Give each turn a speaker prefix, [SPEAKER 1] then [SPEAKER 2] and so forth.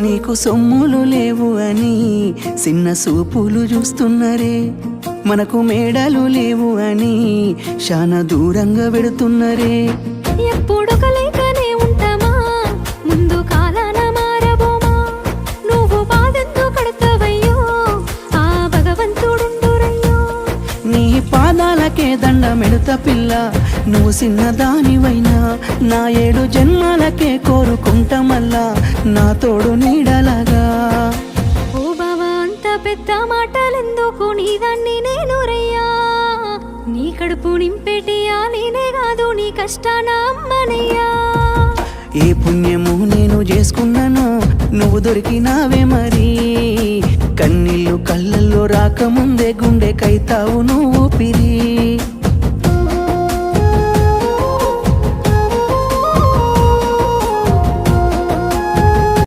[SPEAKER 1] నీకు సొమ్ములు లేవు అని చిన్న సూపులు చూస్తున్నరే, మనకు మేడలు లేవు అని శానా దూరంగా పెడుతున్నరే.
[SPEAKER 2] ఎప్పుడు కలేకనే ఉంటామా, ముందు కాలాన మారబోమా. నువ్వు బాధెందుకు కడతావయ్యో, ఆ భగవంతుడుండురయ్యో.
[SPEAKER 1] నీ పాదాలకే దండమెడుత పిల్ల, నువ్వు చిన్నదానివైనా నా 7 జన్మాలకే కోరుకుంటా మల్లా నా తోడు నీడలాగా.
[SPEAKER 2] ఓ బావా అంత పెద్ద మాటలెందుకు, నీదాన్ని నేను రయ్యా. నీ కడుపు నింపేటియా నేనే కాదు, నీ కష్టాన అమ్మనయ్యా.
[SPEAKER 1] ఏ పుణ్యము నేను చేసుకున్నాను, నువ్వు దొరికినావే మరి. కన్నీళ్ళు కళ్ళల్లో రాకముందే గుండె కైతావు నువ్వు పిరి.